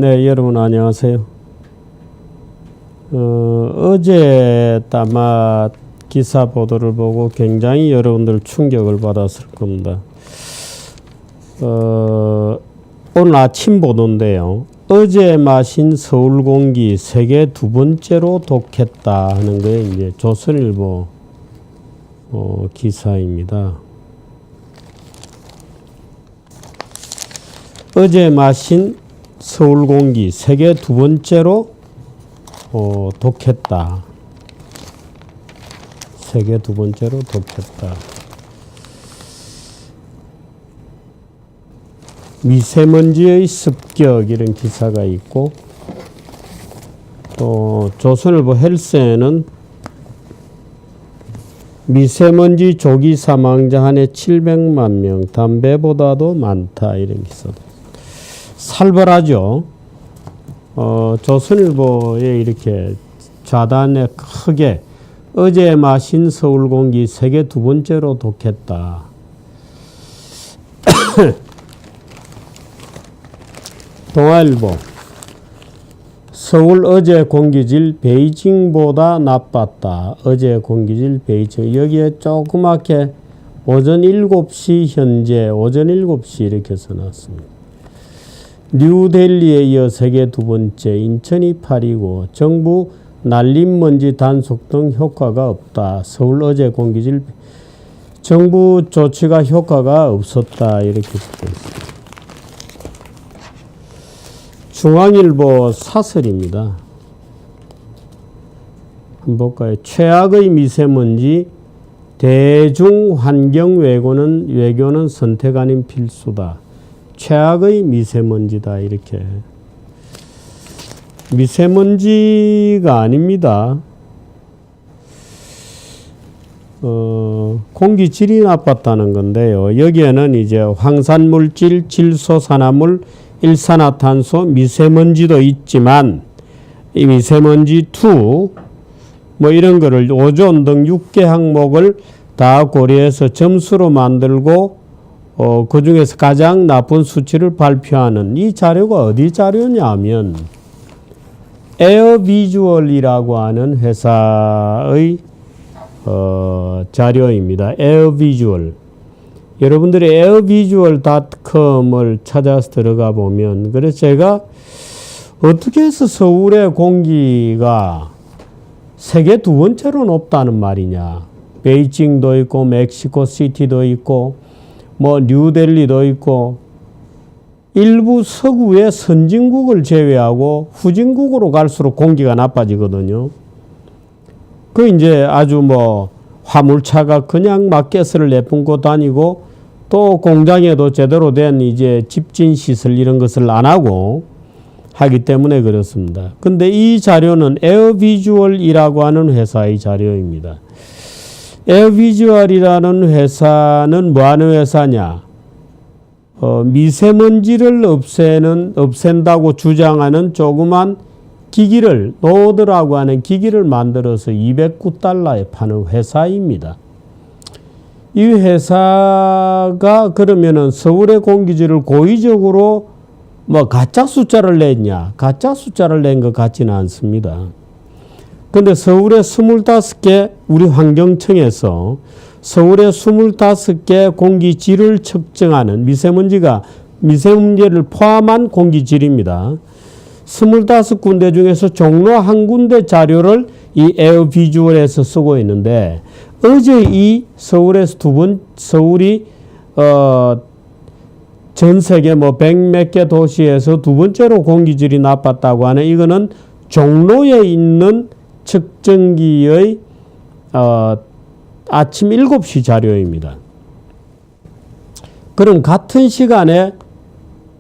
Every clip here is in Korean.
네, 여러분 안녕하세요. 어제 아마 기사 보도를 보고 굉장히 여러분들 충격을 받았을 겁니다. 오늘 아침 보도인데요. 어제 마신 서울 공기 세계 두 번째로 독했다 하는 게 이제 조선일보 기사입니다. 어제 마신 서울 공기 세계 두 번째로 독했다. 세계 두 번째로 독했다. 미세먼지의 습격 이런 기사가 있고, 또 조선일보 헬스에는 미세먼지 조기 사망자 한 해 700만 명, 담배보다도 많다 이런 기사도. 살벌하죠. 조선일보에 이렇게 좌단에 크게 어제 마신 서울 공기 세계 두 번째로 독했다. 동아일보 서울 어제 공기질 베이징보다 나빴다. 어제 공기질 베이징. 여기에 조그맣게 오전 7시 현재 오전 7시 이렇게 써놨습니다. 뉴델리에 이어 세계 두 번째, 인천이 8위고 정부 날림먼지 단속 등 효과가 없다. 서울 어제 공기질 정부 조치가 효과가 없었다. 이렇게 적혀 있습니다. 중앙일보 사설입니다. 한번 볼까요? 최악의 미세먼지 대중환경외교는 선택 아닌 필수다. 최악의 미세먼지다. 이렇게. 미세먼지가 아닙니다. 공기질이 나빴다는 건데요. 여기에는 이제 황산물질, 질소산화물, 일산화탄소, 미세먼지도 있지만 이 미세먼지 2 뭐 이런 거를 오존 등 6개 항목을 다 고려해서 점수로 만들고 그 중에서 가장 나쁜 수치를 발표하는 이 자료가 어디 자료냐 하면 에어비주얼이라고 하는 회사의 자료입니다. 에어비주얼. 여러분들이 airvisual.com을 찾아서 들어가 보면, 그래서 제가 어떻게 해서 서울의 공기가 세계 두 번째로 높다는 말이냐. 베이징도 있고 멕시코 시티도 있고 뭐 뉴델리도 있고 일부 서구의 선진국을 제외하고 후진국으로 갈수록 공기가 나빠지거든요. 그 이제 아주 뭐 화물차가 그냥 막 가스를 내뿜고 다니고 또 공장에도 제대로 된 이제 집진 시설 이런 것을 안 하고 하기 때문에 그렇습니다. 근데 이 자료는 에어비주얼이라고 하는 회사의 자료입니다. 에어비주얼이라는 회사는 뭐 하는 회사냐? 미세먼지를 없앤다고 주장하는 조그만 기기를, 노드라고 하는 기기를 만들어서 $209에 파는 회사입니다. 이 회사가 그러면은 서울의 공기질을 고의적으로 뭐 가짜 숫자를 냈냐? 가짜 숫자를 낸 것 같지는 않습니다. 근데 서울의 25개, 우리 환경청에서 서울의 25개 공기질을 측정하는 미세먼지를 포함한 공기질입니다. 25군데 중에서 종로 한 군데 자료를 이 에어비주얼에서 쓰고 있는데, 어제 이 서울에서 서울이 전 세계 뭐 100몇 개 도시에서 두 번째로 공기질이 나빴다고 하는, 이거는 종로에 있는 측정기의 아침 7시 자료입니다. 그럼 같은 시간에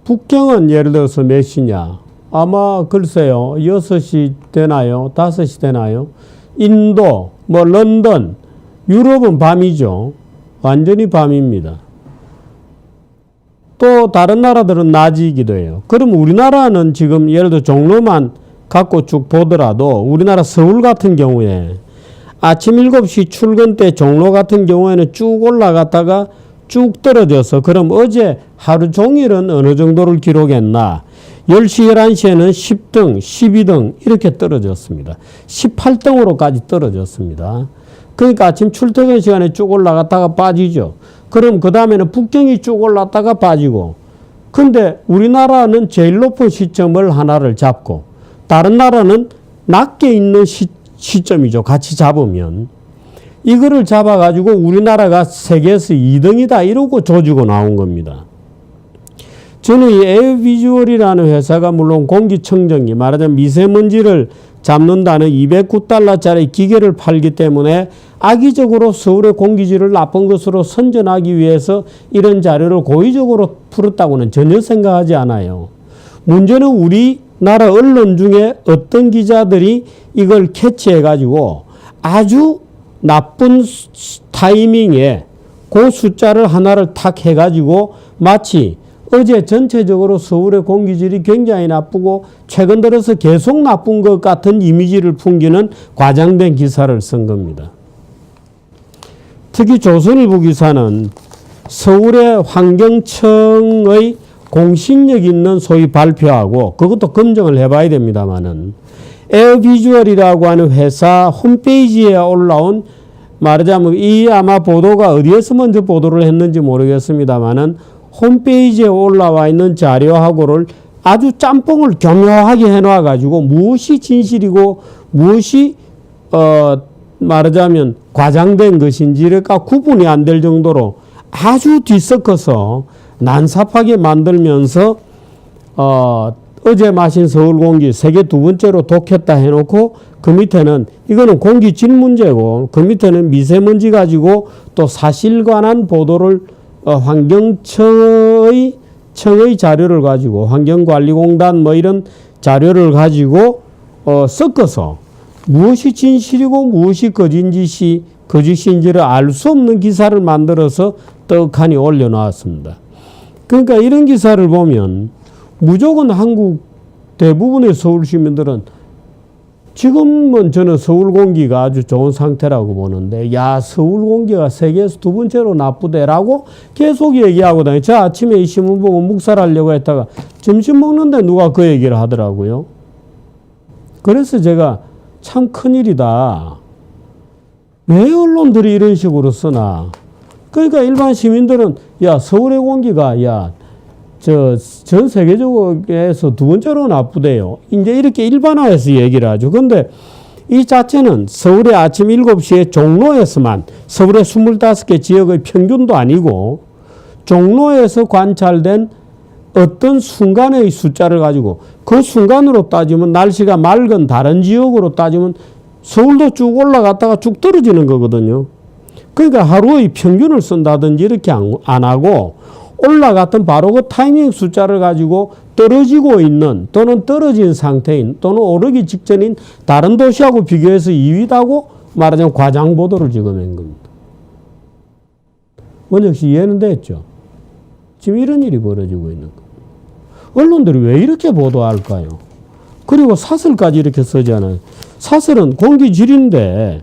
북경은 예를 들어서 몇 시냐? 아마 글쎄요, 6시 되나요? 5시 되나요? 인도, 뭐 런던, 유럽은 밤이죠. 완전히 밤입니다. 또 다른 나라들은 낮이기도 해요. 그럼 우리나라는 지금 예를 들어 종로만 갖고 쭉 보더라도 우리나라 서울 같은 경우에 아침 7시 출근 때 종로 같은 경우에는 쭉 올라갔다가 쭉 떨어져서, 그럼 어제 하루 종일은 어느 정도를 기록했나? 10시, 11시에는 10등, 12등 이렇게 떨어졌습니다. 18등으로까지 떨어졌습니다. 그러니까 아침 출퇴근 시간에 쭉 올라갔다가 빠지죠. 그럼 그 다음에는 북경이 쭉 올랐다가 빠지고, 근데 우리나라는 제일 높은 시점을 하나를 잡고 다른 나라는 낮게 있는 시점이죠. 같이 잡으면. 이거를 잡아가지고 우리나라가 세계에서 2등이다 이러고 조지고 나온 겁니다. 저는 이 에어비주얼이라는 회사가 물론 공기청정기, 말하자면 미세먼지를 잡는다는 209달러짜리 기계를 팔기 때문에 악의적으로 서울의 공기질을 나쁜 것으로 선전하기 위해서 이런 자료를 고의적으로 풀었다고는 전혀 생각하지 않아요. 문제는 우리나라 언론 중에 어떤 기자들이 이걸 캐치해가지고 아주 나쁜 타이밍에 그 숫자를 하나를 탁 해가지고 마치 어제 전체적으로 서울의 공기질이 굉장히 나쁘고 최근 들어서 계속 나쁜 것 같은 이미지를 풍기는 과장된 기사를 쓴 겁니다. 특히 조선일보 기사는 서울의 환경청의 공신력 있는 소위 발표하고, 그것도 검증을 해봐야 됩니다만은, 에어비주얼이라고 하는 회사 홈페이지에 올라온, 말하자면 이 아마 보도가 어디에서 먼저 보도를 했는지 모르겠습니다만은 홈페이지에 올라와 있는 자료하고를 아주 짬뽕을 교묘하게 해놔 가지고 무엇이 진실이고 무엇이 말하자면 과장된 것인지가 구분이 안 될 정도로 아주 뒤섞어서 난삽하게 만들면서 어제 마신 서울 공기 세계 두 번째로 독했다 해놓고 그 밑에는 이거는 공기질 문제고 그 밑에는 미세먼지 가지고 또 사실관한 보도를 환경청의 자료를 가지고 환경관리공단 뭐 이런 자료를 가지고 섞어서 무엇이 진실이고 무엇이 거짓인지를 알 수 없는 기사를 만들어서 떡하니 올려놓았습니다. 그러니까 이런 기사를 보면 무조건 한국 대부분의 서울 시민들은 지금은 저는 서울 공기가 아주 좋은 상태라고 보는데, 야, 서울 공기가 세계에서 두 번째로 나쁘대라고 계속 얘기하고 다녀요. 저 아침에 이 신문 보고 묵살하려고 했다가 점심 먹는데 누가 그 얘기를 하더라고요. 그래서 제가 참 큰일이다. 왜 언론들이 이런 식으로 쓰나. 그러니까 일반 시민들은 야, 서울의 공기가 전 세계적으로에서 두 번째로 나쁘대요. 이제 이렇게 일반화해서 얘기를 하죠. 근데 이 자체는 서울의 아침 7시에 종로에서만, 서울의 25개 지역의 평균도 아니고 종로에서 관찰된 어떤 순간의 숫자를 가지고 그 순간으로 따지면 날씨가 맑은 다른 지역으로 따지면 서울도 쭉 올라갔다가 쭉 떨어지는 거거든요. 그러니까 하루의 평균을 쓴다든지 이렇게 안 하고 올라갔던 바로 그 타이밍 숫자를 가지고 떨어지고 있는 또는 떨어진 상태인 또는 오르기 직전인 다른 도시하고 비교해서 2위다고 말하자면 과장 보도를 찍어낸 겁니다. 원혁 씨 이해는 됐죠? 지금 이런 일이 벌어지고 있는 겁니다. 언론들이 왜 이렇게 보도할까요? 그리고 사설까지 이렇게 쓰잖아요. 사설은 공기질인데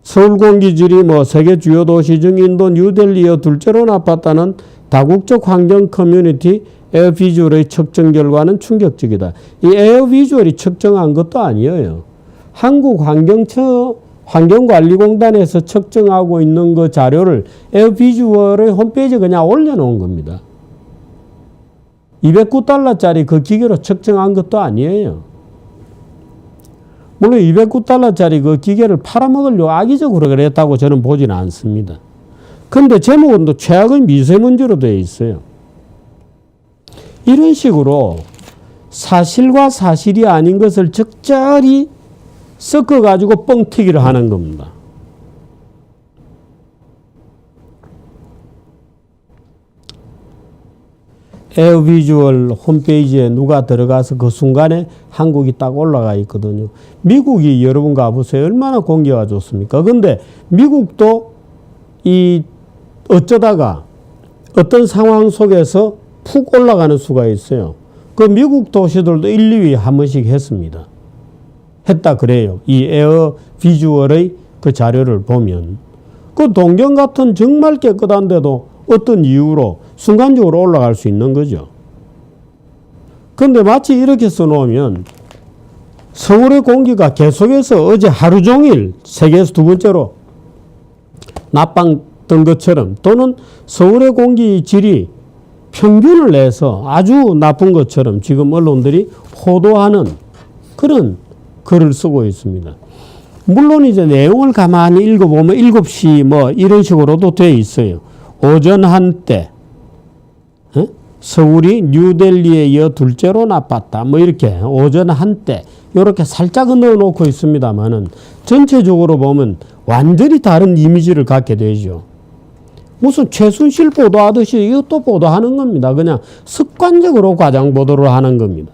서울 공기질이 세계 주요 도시 중 인도 뉴델리에 둘째로 나빴다는 다국적 환경 커뮤니티 에어비주얼의 측정 결과는 충격적이다. 이 에어비주얼이 측정한 것도 아니에요. 한국 환경관리공단에서 측정하고 있는 그 자료를 에어비주얼의 홈페이지에 그냥 올려놓은 겁니다. 209달러짜리 그 기계로 측정한 것도 아니에요. 물론 209달러짜리 그 기계를 팔아먹으려고 악의적으로 그랬다고 저는 보지는 않습니다. 그런데 제목은 또 최악의 미세먼지로 되어 있어요. 이런 식으로 사실과 사실이 아닌 것을 적절히 섞어가지고 뻥튀기를 하는 겁니다. 에어비주얼 홈페이지에 누가 들어가서 그 순간에 한국이 딱 올라가 있거든요. 미국이 여러분 가보세요. 얼마나 공기가 좋습니까? 근데 미국도 어쩌다가 어떤 상황 속에서 푹 올라가는 수가 있어요. 그 미국 도시들도 1, 2위 한 번씩 했습니다. 했다 그래요. 이 에어비주얼의 그 자료를 보면. 그 동경 같은 정말 깨끗한데도 어떤 이유로 순간적으로 올라갈 수 있는 거죠. 근데 마치 이렇게 써놓으면 서울의 공기가 계속해서 어제 하루 종일 세계에서 두 번째로 나빴던 것처럼, 또는 서울의 공기 질이 평균을 내서 아주 나쁜 것처럼 지금 언론들이 보도하는 그런 글을 쓰고 있습니다. 물론 이제 내용을 가만히 읽어보면 7시 뭐 이런 식으로도 돼 있어요. 오전 한때 서울이 뉴델리에 이어 둘째로 나빴다. 뭐 이렇게 오전 한때 이렇게 살짝 넣어놓고 있습니다만은 전체적으로 보면 완전히 다른 이미지를 갖게 되죠. 무슨 최순실 보도하듯이 이것도 보도하는 겁니다. 그냥 습관적으로 과장 보도를 하는 겁니다.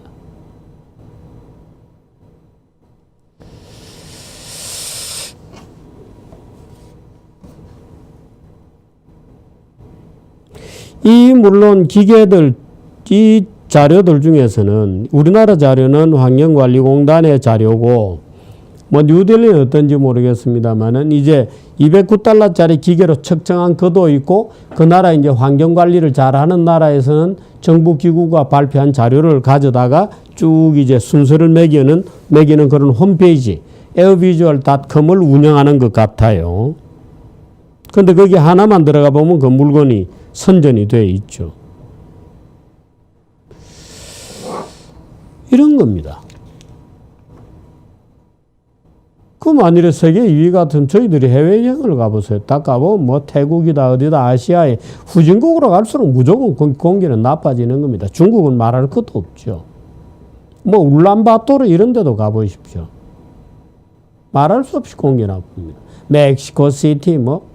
이 물론 기계들, 이 자료들 중에서는 우리나라 자료는 환경관리공단의 자료고 뭐 뉴델리는 어떤지 모르겠습니다만은 이제 209달러짜리 기계로 측정한 것도 있고, 그 나라 이제 환경관리를 잘하는 나라에서는 정부 기구가 발표한 자료를 가져다가 쭉 이제 순서를 매기는 그런 홈페이지 airvisual.com을 운영하는 것 같아요. 근데 거기 하나만 들어가 보면 그 물건이 선전이 되어 있죠. 이런 겁니다. 그 만일에 세계 2위 같은 저희들이 해외여행을 가보세요. 딱 가보면 뭐 태국이다 어디다 아시아의 후진국으로 갈수록 무조건 공기는 나빠지는 겁니다. 중국은 말할 것도 없죠. 뭐 울란바토르 이런 데도 가보십시오. 말할 수 없이 공기 나쁩니다. 멕시코 시티 뭐.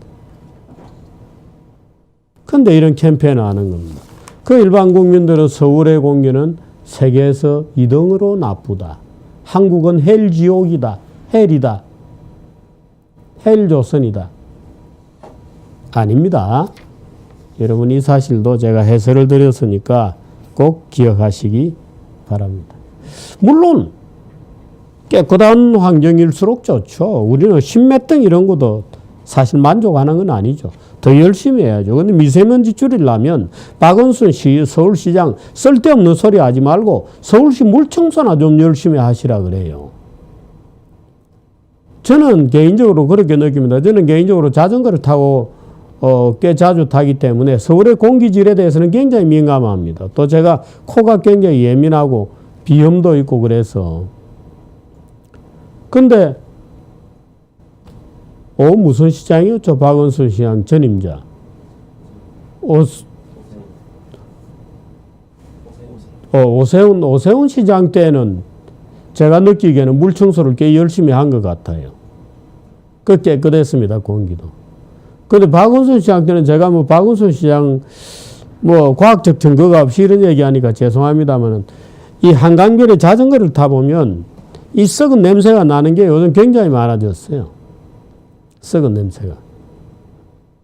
근데 이런 캠페인을 하는 겁니다. 그 일반 국민들은 서울의 공기는 세계에서 2등으로 나쁘다. 한국은 헬지옥이다. 헬이다. 헬조선이다. 아닙니다. 여러분 이 사실도 제가 해설을 드렸으니까 꼭 기억하시기 바랍니다. 물론 깨끗한 환경일수록 좋죠. 우리는 십몇 등 이런 것도 사실 만족하는 건 아니죠. 더 열심히 해야죠. 근데 미세먼지 줄이려면 박원순 서울시장 쓸데없는 소리 하지 말고 서울시 물청소나 좀 열심히 하시라 그래요. 저는 개인적으로 그렇게 느낍니다. 저는 개인적으로 자전거를 타고 꽤 자주 타기 때문에 서울의 공기질에 대해서는 굉장히 민감합니다. 또 제가 코가 굉장히 예민하고 비염도 있고 그래서. 근데 무슨 시장이었죠? 박원순 시장 전임자. 오세훈 시장 때는 제가 느끼기에는 물청소를 꽤 열심히 한 것 같아요. 그 깨끗했습니다, 공기도. 근데 박원순 시장 때는 제가 뭐 박원순 시장 뭐 과학적 증거가 없이 이런 얘기하니까 죄송합니다만은 이 한강변에 자전거를 타보면 이 썩은 냄새가 나는 게 요즘 굉장히 많아졌어요. 썩은 냄새가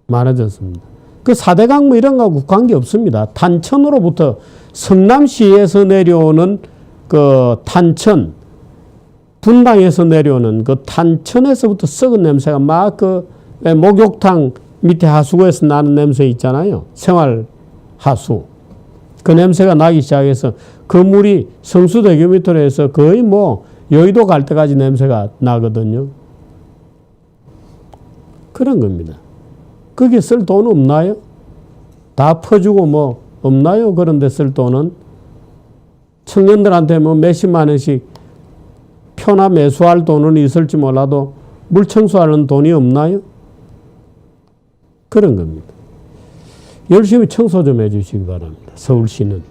많아졌습니다. 그 4대강 뭐 이런 거하고 관계없습니다. 탄천으로부터 성남시에서 내려오는 그 탄천, 분당에서 내려오는 그 탄천에서부터 썩은 냄새가 막 그 목욕탕 밑에 하수구에서 나는 냄새 있잖아요. 생활 하수. 그 냄새가 나기 시작해서 그 물이 성수대교 밑으로 해서 거의 뭐 여의도 갈 때까지 냄새가 나거든요. 그런 겁니다. 거기에 쓸 돈 없나요? 다 퍼주고 뭐 없나요? 그런데 쓸 돈은? 청년들한테 뭐 몇십만 원씩 표나 매수할 돈은 있을지 몰라도 물 청소하는 돈이 없나요? 그런 겁니다. 열심히 청소 좀 해주시기 바랍니다. 서울시는.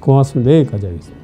고맙습니다. 여기까지 하겠습니다.